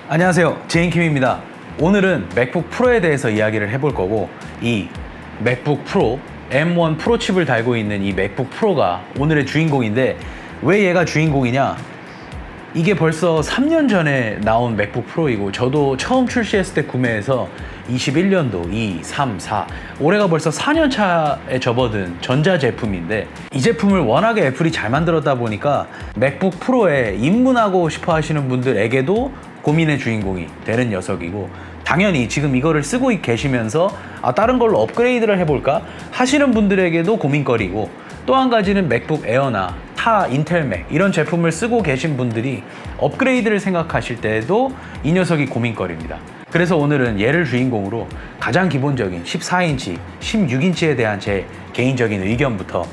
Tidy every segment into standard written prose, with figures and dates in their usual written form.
안녕하세요, 제인킴입니다. 오늘은 맥북 프로에 대해서 이야기를 해볼 거고, 이 맥북 프로 M1 프로 칩을 달고 있는 이 맥북 프로가 오늘의 주인공인데, 왜 얘가 주인공이냐? 이게 벌써 3년 전에 나온 맥북 프로이고, 저도 처음 출시했을 때 구매해서 21년도 2, 3, 4 올해가 벌써 4년 차에 접어든 전자 제품인데, 이 제품을 워낙에 애플이 잘 만들었다 보니까 맥북 프로에 입문하고 싶어 하시는 분들에게도 고민의 주인공이 되는 녀석이고, 당연히 지금 이거를 쓰고 계시면서 다른 걸로 업그레이드를 해볼까 하시는 분들에게도 고민거리고, 또 한 가지는 맥북 에어나 타 인텔 맥 이런 제품을 쓰고 계신 분들이 업그레이드를 생각하실 때에도 이 녀석이 고민거리입니다. 그래서 오늘은 얘를 주인공으로 가장 기본적인 14인치, 16인치에 대한 제 개인적인 의견부터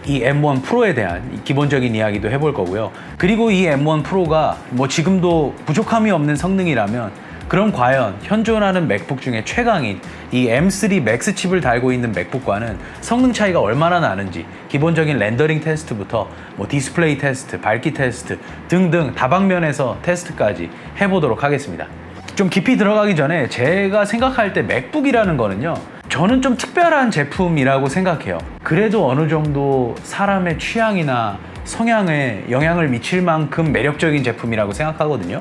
이 M1 프로에 대한 기본적인 이야기도 해볼 거고요. 그리고 이 M1 프로가 뭐 지금도 부족함이 없는 성능이라면, 그럼 과연 현존하는 맥북 중에 최강인 이 M3 맥스 칩을 달고 있는 맥북과는 성능 차이가 얼마나 나는지, 기본적인 렌더링 테스트부터 뭐 디스플레이 테스트, 밝기 테스트 등등 다방면에서 테스트까지 해보도록 하겠습니다. 좀 깊이 들어가기 전에 제가 생각할 때 맥북이라는 거는요, 저는 좀 특별한 제품이라고 생각해요. 그래도 어느 정도 사람의 취향이나 성향에 영향을 미칠 만큼 매력적인 제품이라고 생각하거든요.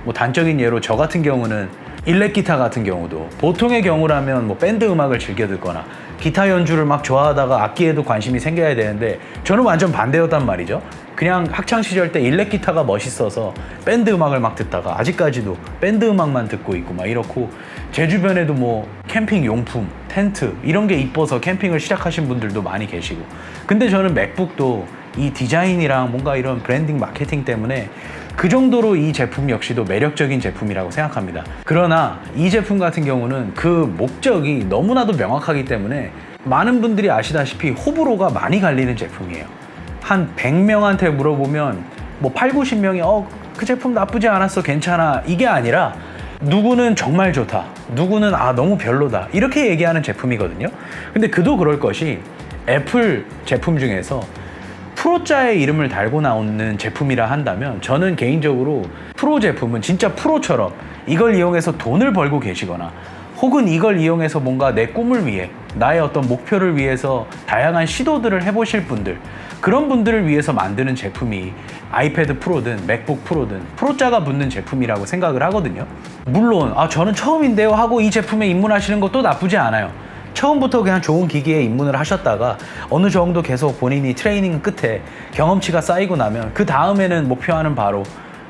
뭐 단적인 예로 저 같은 경우는 일렉 기타 같은 경우도, 보통의 경우라면 뭐 밴드 음악을 즐겨 듣거나 기타 연주를 막 좋아하다가 악기에도 관심이 생겨야 되는데, 저는 완전 반대였단 말이죠. 그냥 학창 시절 때 일렉 기타가 멋있어서 밴드 음악을 막 듣다가 아직까지도 밴드 음악만 듣고 있고 막 이렇고, 제 주변에도 뭐 캠핑 용품, 텐트 이런 게 이뻐서 캠핑을 시작하신 분들도 많이 계시고, 근데 저는 맥북도 이 디자인이랑 뭔가 이런 브랜딩 마케팅 때문에 그 정도로 이 제품 역시도 매력적인 제품이라고 생각합니다. 그러나 이 제품 같은 경우는 그 목적이 너무나도 명확하기 때문에 많은 분들이 아시다시피 호불호가 많이 갈리는 제품이에요. 한 100명한테 물어보면 뭐 8, 90명이 그 제품 나쁘지 않았어, 괜찮아, 이게 아니라 누구는 정말 좋다, 누구는 너무 별로다, 이렇게 얘기하는 제품이거든요. 근데 그도 그럴 것이, 애플 제품 중에서 프로자의 이름을 달고 나오는 제품이라 한다면, 저는 개인적으로 프로 제품은 진짜 프로처럼 이걸 이용해서 돈을 벌고 계시거나, 혹은 이걸 이용해서 뭔가 내 꿈을 위해, 나의 어떤 목표를 위해서 다양한 시도들을 해보실 분들, 그런 분들을 위해서 만드는 제품이 아이패드 프로든 맥북 프로든 프로자가 붙는 제품이라고 생각을 하거든요. 물론 저는 처음인데요 하고 이 제품에 입문하시는 것도 나쁘지 않아요. 처음부터 그냥 좋은 기기에 입문을 하셨다가 어느 정도 계속 본인이 트레이닝 끝에 경험치가 쌓이고 나면, 그 다음에는 목표하는 바로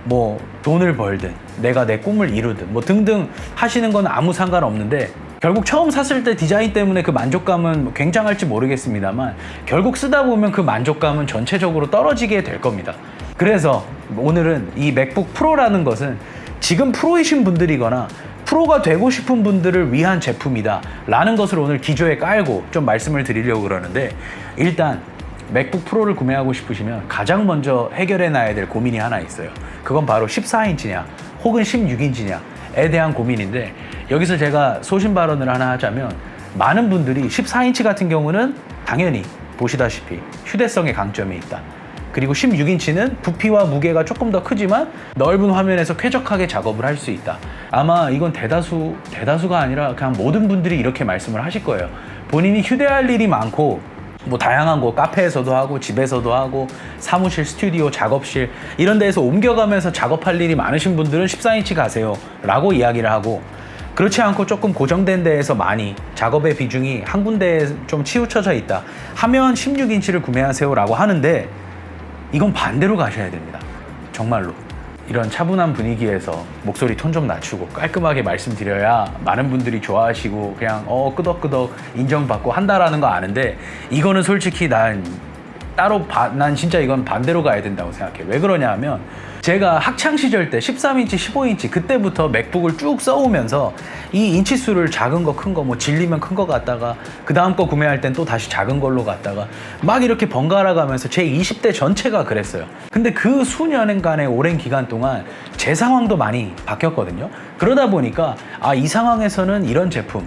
뭐 돈을 벌든 내가 내 꿈을 이루든 뭐 등등 하시는 건 아무 상관없는데, 결국 처음 샀을 때 디자인 때문에 그 만족감은 굉장할지 모르겠습니다만, 결국 쓰다 보면 그 만족감은 전체적으로 떨어지게 될 겁니다. 그래서 오늘은 이 맥북 프로라는 것은 지금 프로이신 분들이거나 프로가 되고 싶은 분들을 위한 제품이다 라는 것을 오늘 기조에 깔고 좀 말씀을 드리려고 그러는데, 일단 맥북 프로를 구매하고 싶으시면 가장 먼저 해결해 놔야 될 고민이 하나 있어요. 그건 바로 14인치냐 혹은 16인치냐에 대한 고민인데, 여기서 제가 소신 발언을 하나 하자면, 많은 분들이 14인치 같은 경우는 당연히 보시다시피 휴대성의 강점이 있다, 그리고 16인치는 부피와 무게가 조금 더 크지만 넓은 화면에서 쾌적하게 작업을 할 수 있다. 아마 이건 대다수가 아니라 그냥 모든 분들이 이렇게 말씀을 하실 거예요. 본인이 휴대할 일이 많고, 뭐 다양한 곳, 카페에서도 하고 집에서도 하고 사무실, 스튜디오, 작업실 이런 데에서 옮겨가면서 작업할 일이 많으신 분들은 14인치 가세요 라고 이야기를 하고, 그렇지 않고 조금 고정된 데에서 많이 작업의 비중이 한 군데에 좀 치우쳐져 있다 하면 16인치를 구매하세요 라고 하는데, 이건 반대로 가셔야 됩니다. 정말로. 이런 차분한 분위기에서 목소리 톤 좀 낮추고 깔끔하게 말씀드려야 많은 분들이 좋아하시고 그냥 끄덕끄덕 인정받고 한다라는 거 아는데, 이거는 솔직히 난 진짜 이건 반대로 가야 된다고 생각해. 왜 그러냐 하면, 제가 학창 시절 때 13인치, 15인치 그때부터 맥북을 쭉 써오면서 이 인치수를 작은 거, 큰 거, 뭐 질리면 큰 거 갖다가 그 다음 거 구매할 땐 또 다시 작은 걸로 갖다가 막 이렇게 번갈아 가면서 제 20대 전체가 그랬어요. 근데 그 수년간의 오랜 기간 동안 제 상황도 많이 바뀌었거든요. 그러다 보니까 이 상황에서는 이런 제품,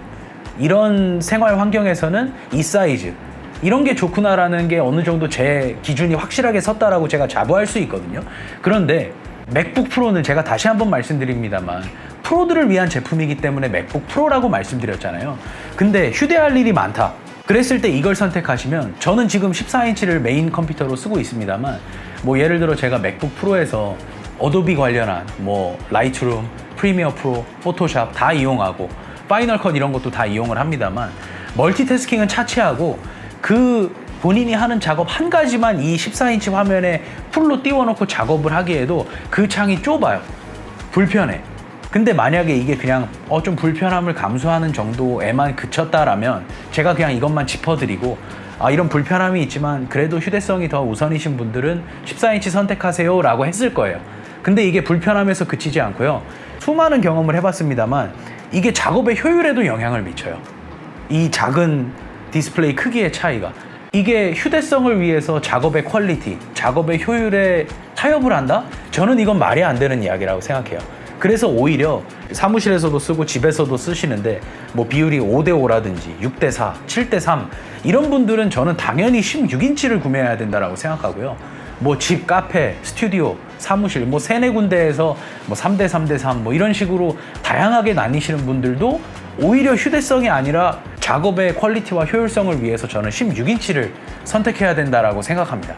이런 생활 환경에서는 이 사이즈, 이런 게 좋구나라는 게 어느 정도 제 기준이 확실하게 섰다라고 제가 자부할 수 있거든요. 그런데 맥북 프로는 제가 다시 한번 말씀드립니다만 프로들을 위한 제품이기 때문에 맥북 프로라고 말씀드렸잖아요. 근데 휴대할 일이 많다. 그랬을 때 이걸 선택하시면, 저는 지금 14인치를 메인 컴퓨터로 쓰고 있습니다만 뭐 예를 들어 제가 맥북 프로에서 어도비 관련한 뭐 라이트룸, 프리미어 프로, 포토샵 다 이용하고 파이널 컷 이런 것도 다 이용을 합니다만, 멀티태스킹은 차치하고 그 본인이 하는 작업 한 가지만 이 14인치 화면에 풀로 띄워놓고 작업을 하기에도 그 창이 좁아요. 불편해. 근데 만약에 이게 그냥 좀 불편함을 감수하는 정도에만 그쳤다라면 제가 그냥 이것만 짚어드리고, 이런 불편함이 있지만 그래도 휴대성이 더 우선이신 분들은 14인치 선택하세요 라고 했을 거예요. 근데 이게 불편함에서 그치지 않고요, 수많은 경험을 해봤습니다만 이게 작업의 효율에도 영향을 미쳐요. 이 작은 디스플레이 크기의 차이가, 이게 휴대성을 위해서 작업의 퀄리티, 작업의 효율에 타협을 한다? 저는 이건 말이 안 되는 이야기라고 생각해요. 그래서 오히려 사무실에서도 쓰고 집에서도 쓰시는데 뭐 비율이 5대5라든지 6대4, 7대3 이런 분들은 저는 당연히 16인치를 구매해야 된다고 생각하고요. 뭐 집, 카페, 스튜디오, 사무실 뭐 3-4군데에서 뭐 3대3대3 뭐 이런 식으로 다양하게 나뉘시는 분들도 오히려 휴대성이 아니라 작업의 퀄리티와 효율성을 위해서 저는 16인치를 선택해야 된다고 생각합니다.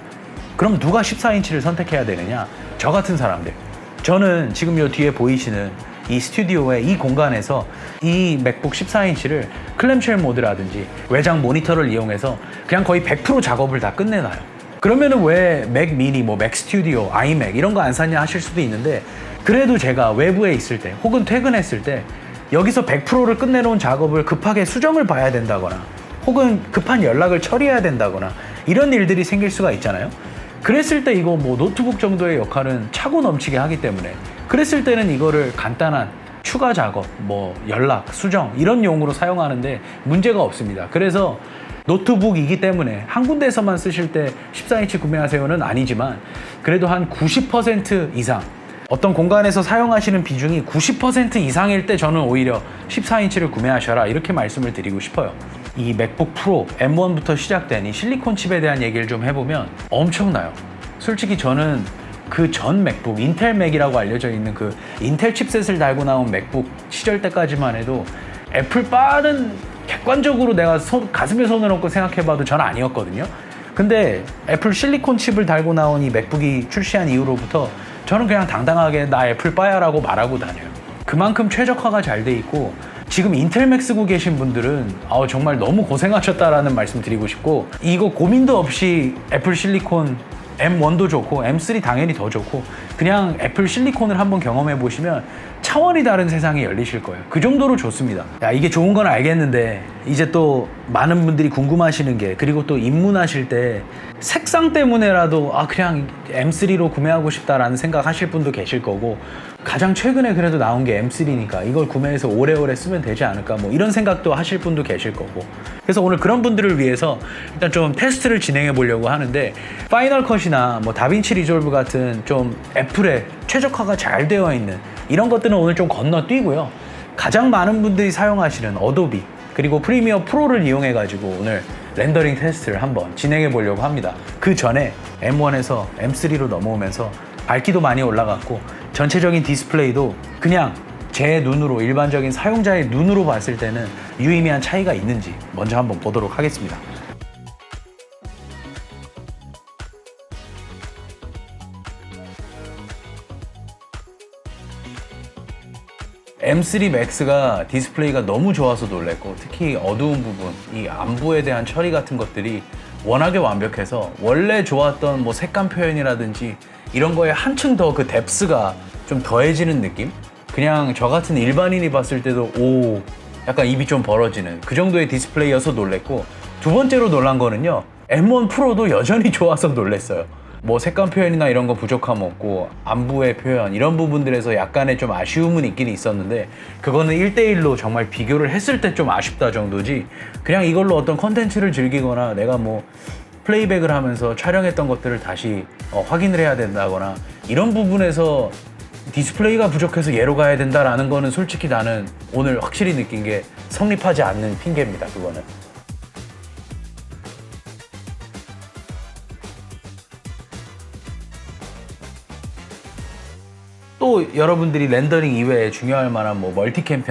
그럼 누가 14인치를 선택해야 되느냐? 저 같은 사람들. 저는 지금 요 뒤에 보이시는 이 스튜디오의 이 공간에서 이 맥북 14인치를 클램쉘 모드라든지 외장 모니터를 이용해서 그냥 거의 100% 작업을 다 끝내놔요. 그러면은 왜 맥 미니, 뭐 맥 스튜디오, 아이맥 이런 거 안 샀냐 하실 수도 있는데, 그래도 제가 외부에 있을 때 혹은 퇴근했을 때 여기서 100%를 끝내놓은 작업을 급하게 수정을 봐야 된다거나 혹은 급한 연락을 처리해야 된다거나 이런 일들이 생길 수가 있잖아요. 그랬을 때 이거 뭐 노트북 정도의 역할은 차고 넘치게 하기 때문에, 그랬을 때는 이거를 간단한 추가 작업, 뭐 연락, 수정 이런 용으로 사용하는데 문제가 없습니다. 그래서 노트북이기 때문에 한 군데에서만 쓰실 때 14인치 구매하세요는 아니지만 그래도 한 90% 이상, 어떤 공간에서 사용하시는 비중이 90% 이상일 때 저는 오히려 14인치를 구매하셔라 이렇게 말씀을 드리고 싶어요. 이 맥북 프로 M1부터 시작된 이 실리콘 칩에 대한 얘기를 좀 해보면 엄청나요. 솔직히 저는 그 전 맥북, 인텔 맥이라고 알려져 있는 그 인텔 칩셋을 달고 나온 맥북 시절 때까지만 해도 애플 바는 객관적으로 내가 가슴에 손을 얹고 생각해봐도 전 아니었거든요. 근데 애플 실리콘 칩을 달고 나온 이 맥북이 출시한 이후로부터 저는 그냥 당당하게 나 애플 바야 라고 말하고 다녀요. 그만큼 최적화가 잘 돼 있고, 지금 인텔 맥 쓰고 계신 분들은 정말 너무 고생하셨다라는 말씀 드리고 싶고, 이거 고민도 없이 애플 실리콘 M1도 좋고 M3 당연히 더 좋고 그냥 애플 실리콘을 한번 경험해 보시면 차원이 다른 세상이 열리실 거예요. 그 정도로 좋습니다. 이게 좋은 건 알겠는데 이제 또 많은 분들이 궁금하시는 게, 그리고 또 입문하실 때 색상 때문에라도 그냥 M3로 구매하고 싶다라는 생각 하실 분도 계실 거고, 가장 최근에 그래도 나온 게 M3니까 이걸 구매해서 오래오래 쓰면 되지 않을까 뭐 이런 생각도 하실 분도 계실 거고, 그래서 오늘 그런 분들을 위해서 일단 좀 테스트를 진행해 보려고 하는데, 파이널 컷이나 뭐 다빈치 리졸브 같은 좀 애플에 최적화가 잘 되어 있는 이런 것들은 오늘 좀 건너뛰고요, 가장 많은 분들이 사용하시는 어도비 그리고 프리미어 프로를 이용해 가지고 오늘 렌더링 테스트를 한번 진행해 보려고 합니다. 그 전에 M1에서 M3로 넘어오면서 밝기도 많이 올라갔고 전체적인 디스플레이도 그냥 제 눈으로, 일반적인 사용자의 눈으로 봤을 때는 유의미한 차이가 있는지 먼저 한번 보도록 하겠습니다. M3 Max가 디스플레이가 너무 좋아서 놀랬고, 특히 어두운 부분, 이 안부에 대한 처리 같은 것들이 워낙에 완벽해서 원래 좋았던 뭐 색감 표현이라든지 이런 거에 한층 더 그 뎁스가 좀 더해지는 느낌? 그냥 저 같은 일반인이 봤을 때도 오, 약간 입이 좀 벌어지는 그 정도의 디스플레이여서 놀랬고, 두 번째로 놀란 거는요, M1 프로도 여전히 좋아서 놀랬어요. 뭐 색감 표현이나 이런 거 부족함 없고 안부의 표현 이런 부분들에서 약간의 좀 아쉬움은 있긴 있었는데, 그거는 1대1로 정말 비교를 했을 때 좀 아쉽다 정도지, 그냥 이걸로 어떤 컨텐츠를 즐기거나 내가 뭐 플레이백을 하면서 촬영했던 것들을 다시 확인을 해야 된다거나 이런 부분에서 디스플레이가 부족해서 얘로 가야 된다라는 거는 솔직히 나는 오늘 확실히 느낀 게 성립하지 않는 핑계입니다. 그거는. 또 여러분들이 렌더링 이외에 중요할 만한 뭐 멀티캠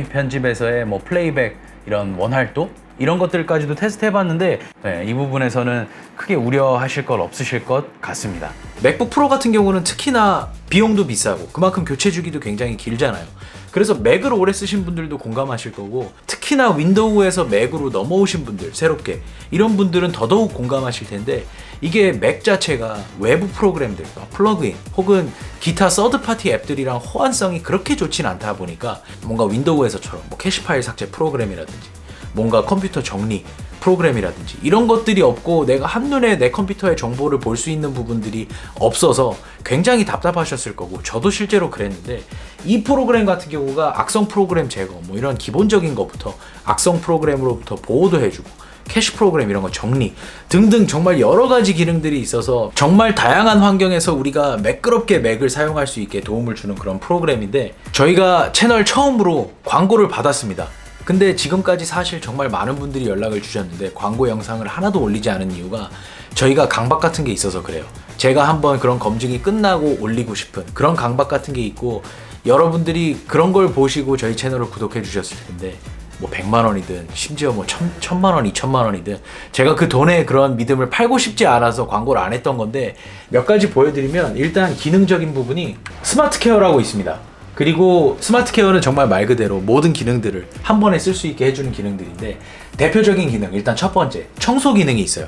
편집에서의 뭐 플레이백, 이런 원활도 이런 것들까지도 테스트 해봤는데 네, 이 부분에서는 크게 우려하실 것 없으실 것 같습니다. 맥북 프로 같은 경우는 특히나 비용도 비싸고 그만큼 교체 주기도 굉장히 길잖아요. 그래서 맥을 오래 쓰신 분들도 공감하실 거고, 특히나 윈도우에서 맥으로 넘어오신 분들, 새롭게 이런 분들은 더더욱 공감하실 텐데, 이게 맥 자체가 외부 프로그램들, 플러그인 혹은 기타 서드파티 앱들이랑 호환성이 그렇게 좋진 않다 보니까 뭔가 윈도우에서처럼 뭐 캐시 파일 삭제 프로그램이라든지 뭔가 컴퓨터 정리 프로그램이라든지 이런 것들이 없고 내가 한눈에 내 컴퓨터의 정보를 볼 수 있는 부분들이 없어서 굉장히 답답하셨을 거고, 저도 실제로 그랬는데, 이 프로그램 같은 경우가 악성 프로그램 제거 뭐 이런 기본적인 것부터 악성 프로그램으로부터 보호도 해주고 캐시 프로그램 이런 거 정리 등등 정말 여러 가지 기능들이 있어서 정말 다양한 환경에서 우리가 매끄럽게 맥을 사용할 수 있게 도움을 주는 그런 프로그램인데, 저희가 채널 처음으로 광고를 받았습니다. 근데 지금까지 사실 정말 많은 분들이 연락을 주셨는데 광고 영상을 하나도 올리지 않은 이유가 저희가 강박 같은 게 있어서 그래요. 제가 한번 그런 검증이 끝나고 올리고 싶은 그런 강박 같은 게 있고, 여러분들이 그런 걸 보시고 저희 채널을 구독해 주셨을 텐데 뭐 100만 원이든 심지어 뭐 1000만 원, 2000만 원이든 제가 그 돈에 그런 믿음을 팔고 싶지 않아서 광고를 안 했던 건데, 몇 가지 보여드리면, 일단 기능적인 부분이 스마트 케어라고 있습니다. 그리고 스마트 케어는 정말 말 그대로 모든 기능들을 한 번에 쓸 수 있게 해주는 기능들인데, 대표적인 기능, 일단 첫 번째 청소 기능이 있어요.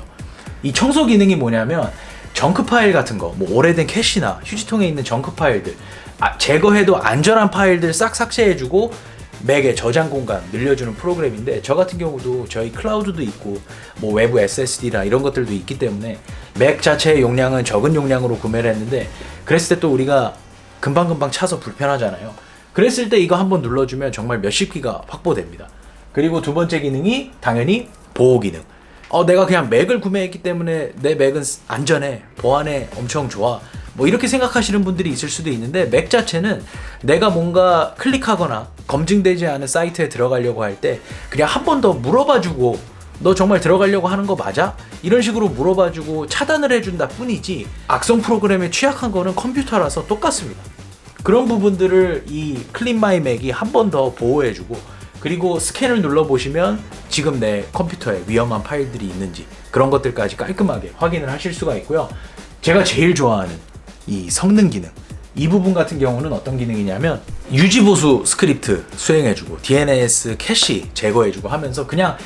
이 청소 기능이 뭐냐면 정크 파일 같은 거, 뭐 오래된 캐시나 휴지통에 있는 정크 파일들 제거해도 안전한 파일들 싹 삭제해주고 맥의 저장 공간 늘려주는 프로그램인데, 저 같은 경우도 저희 클라우드도 있고 뭐 외부 SSD나 이런 것들도 있기 때문에 맥 자체의 용량은 적은 용량으로 구매를 했는데, 그랬을 때 또 우리가 금방금방 차서 불편하잖아요. 그랬을 때 이거 한번 눌러주면 정말 몇십 기가 확보됩니다. 그리고 두 번째 기능이 당연히 보호 기능. 내가 그냥 맥을 구매했기 때문에 내 맥은 안전해, 보안에 엄청 좋아, 뭐 이렇게 생각하시는 분들이 있을 수도 있는데, 맥 자체는 내가 뭔가 클릭하거나 검증되지 않은 사이트에 들어가려고 할 때 그냥 한 번 더 물어봐주고, 너 정말 들어가려고 하는 거 맞아? 이런 식으로 물어봐주고 차단을 해준다 뿐이지, 악성 프로그램에 취약한 거는 컴퓨터라서 똑같습니다. 그런 부분들을 이 클린 마이 맥이 한 번 더 보호해주고, 그리고 스캔을 눌러보시면 지금 내 컴퓨터에 위험한 파일들이 있는지 그런 것들까지 깔끔하게 확인을 하실 수가 있고요. 제가 제일 좋아하는 이 성능 기능, 이 부분 같은 경우는 어떤 기능이냐면 유지보수 스크립트 수행해주고 DNS 캐시 제거해주고 하면서 그냥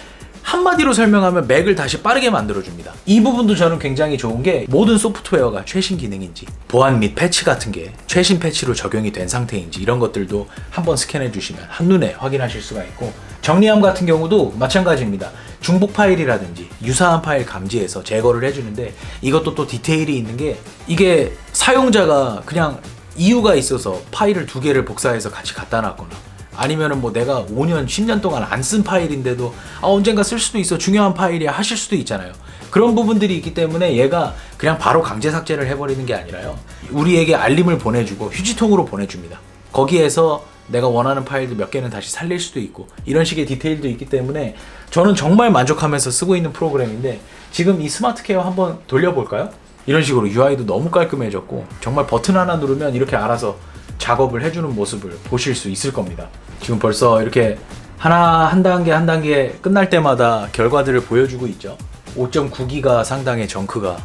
한마디로 설명하면 맥을 다시 빠르게 만들어줍니다. 이 부분도 저는 굉장히 좋은 게, 모든 소프트웨어가 최신 기능인지 보안 및 패치 같은 게 최신 패치로 적용이 된 상태인지 이런 것들도 한번 스캔해 주시면 한눈에 확인하실 수가 있고, 정리함 같은 경우도 마찬가지입니다. 중복 파일이라든지 유사한 파일 감지해서 제거를 해주는데, 이것도 또 디테일이 있는 게, 이게 사용자가 그냥 이유가 있어서 파일을 두 개를 복사해서 같이 갖다 놨거나, 아니면은 뭐 내가 5년, 10년 동안 안 쓴 파일인데도 언젠가 쓸 수도 있어, 중요한 파일이야 하실 수도 있잖아요. 그런 부분들이 있기 때문에 얘가 그냥 바로 강제 삭제를 해버리는 게 아니라요, 우리에게 알림을 보내주고 휴지통으로 보내줍니다. 거기에서 내가 원하는 파일들 몇 개는 다시 살릴 수도 있고, 이런 식의 디테일도 있기 때문에 저는 정말 만족하면서 쓰고 있는 프로그램인데, 지금 이 스마트 케어 한번 돌려볼까요? 이런 식으로 UI도 너무 깔끔해졌고, 정말 버튼 하나 누르면 이렇게 알아서 작업을 해주는 모습을 보실 수 있을 겁니다. 지금 벌써 이렇게 한 단계 끝날 때마다 결과들을 보여주고 있죠. 5.9기가 상당의 정크가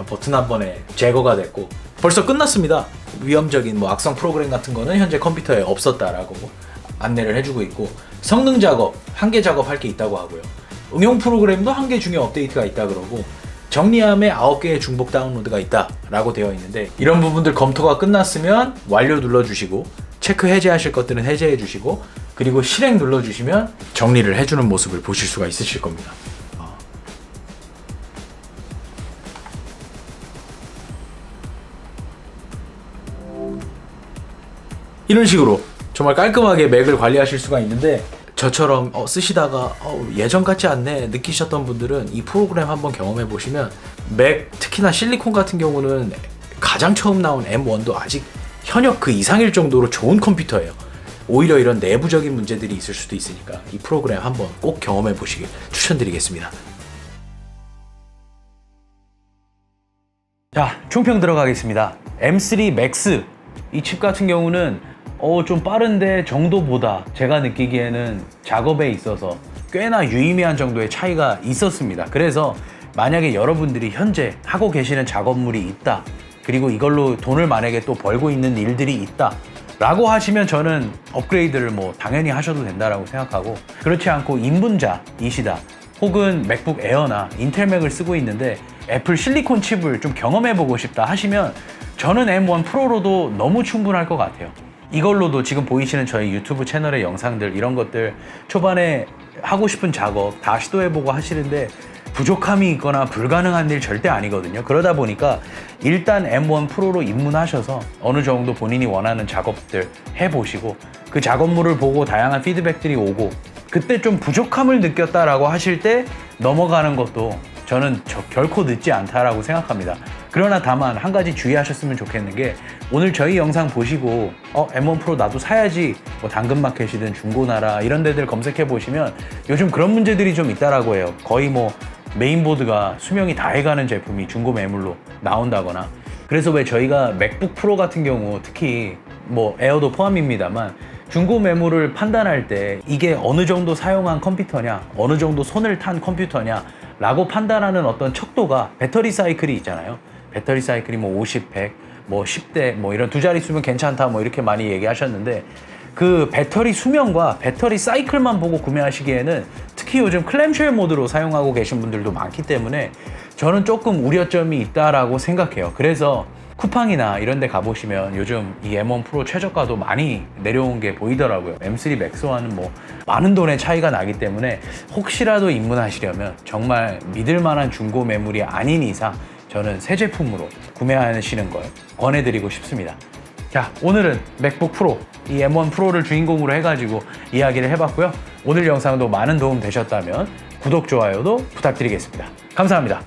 버튼 한 번에 제거가 됐고 벌써 끝났습니다. 위험적인 뭐 악성 프로그램 같은 거는 현재 컴퓨터에 없었다라고 안내를 해주고 있고, 성능 작업, 한계 작업할 게 있다고 하고요. 응용 프로그램도 한 개 중요 업데이트가 있다 그러고, 정리함에 9개의 중복 다운로드가 있다 라고 되어 있는데, 이런 부분들 검토가 끝났으면 완료 눌러주시고, 체크 해제하실 것들은 해제해 주시고, 그리고 실행 눌러주시면 정리를 해주는 모습을 보실 수가 있으실 겁니다. 이런 식으로 정말 깔끔하게 맥을 관리하실 수가 있는데, 저처럼 쓰시다가 예전 같지 않네 느끼셨던 분들은 이 프로그램 한번 경험해 보시면, 맥 특히나 실리콘 같은 경우는 가장 처음 나온 M1도 아직 현역 그 이상일 정도로 좋은 컴퓨터예요. 오히려 이런 내부적인 문제들이 있을 수도 있으니까 이 프로그램 한번 꼭 경험해 보시길 추천드리겠습니다. 자, 총평 들어가겠습니다. M3 Max 이 칩 같은 경우는 좀 빠른데 정도보다 제가 느끼기에는 작업에 있어서 꽤나 유의미한 정도의 차이가 있었습니다. 그래서 만약에 여러분들이 현재 하고 계시는 작업물이 있다, 그리고 이걸로 돈을 만약에 또 벌고 있는 일들이 있다 라고 하시면 저는 업그레이드를 뭐 당연히 하셔도 된다라고 생각하고, 그렇지 않고 입문자이시다, 혹은 맥북 에어나 인텔 맥을 쓰고 있는데 애플 실리콘 칩을 좀 경험해보고 싶다 하시면 저는 M1 프로로도 너무 충분할 것 같아요. 이걸로도 지금 보이시는 저희 유튜브 채널의 영상들, 이런 것들 초반에 하고 싶은 작업 다 시도해보고 하시는데 부족함이 있거나 불가능한 일 절대 아니거든요. 그러다 보니까 일단 M1 프로로 입문하셔서 어느 정도 본인이 원하는 작업들 해보시고, 그 작업물을 보고 다양한 피드백들이 오고 그때 좀 부족함을 느꼈다라고 하실 때 넘어가는 것도 저는 결코 늦지 않다라고 생각합니다. 그러나 다만 한 가지 주의하셨으면 좋겠는 게, 오늘 저희 영상 보시고 M1 프로 나도 사야지, 뭐 당근마켓이든 중고나라 이런 데들 검색해 보시면 요즘 그런 문제들이 좀 있다라고 해요. 거의 뭐 메인보드가 수명이 다 해가는 제품이 중고 매물로 나온다거나. 그래서 왜 저희가 맥북 프로 같은 경우, 특히 뭐 에어도 포함입니다만, 중고 매물을 판단할 때 이게 어느 정도 사용한 컴퓨터냐, 어느 정도 손을 탄 컴퓨터냐 라고 판단하는 어떤 척도가 배터리 사이클이 있잖아요. 배터리 사이클이 뭐 50, 100, 뭐 10대 뭐 이런 두 자릿수면 괜찮다 뭐 이렇게 많이 얘기하셨는데, 그 배터리 수명과 배터리 사이클만 보고 구매하시기에는 특히 요즘 클램쉘 모드로 사용하고 계신 분들도 많기 때문에 저는 조금 우려점이 있다라고 생각해요. 그래서 쿠팡이나 이런 데 가보시면 요즘 이 M1 프로 최저가도 많이 내려온 게 보이더라고요. M3 맥스와는 뭐 많은 돈의 차이가 나기 때문에 혹시라도 입문하시려면 정말 믿을 만한 중고 매물이 아닌 이상 저는 새 제품으로 구매하시는 걸 권해드리고 싶습니다. 자, 오늘은 맥북 프로, 이 M1 프로를 주인공으로 해가지고 이야기를 해봤고요. 오늘 영상도 많은 도움 되셨다면 구독, 좋아요도 부탁드리겠습니다. 감사합니다.